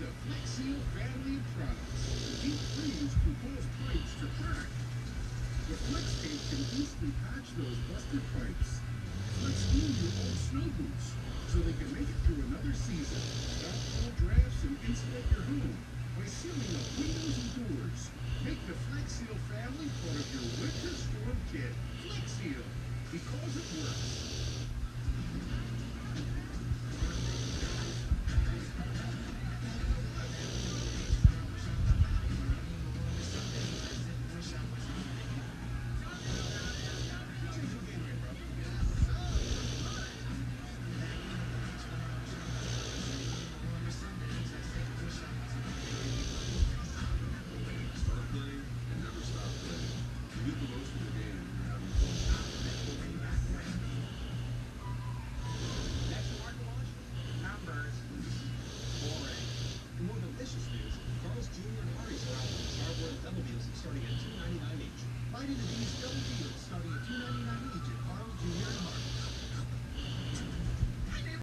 the Flex Seal family of products. Deep freeze to cause pipes to crack. The Flex tape can easily patch those busted pipes. Flex Seal your old snow boots so they can make it through another season. Stop cold drafts and insulate your home by sealing up windows and doors. Make the Flex Seal family part of your winter storm kit. Flex Seal, because it works. Starting at $2.99 each. Bite into these double deals starting at $2.99 each at Carl's Jr. and Hardee's.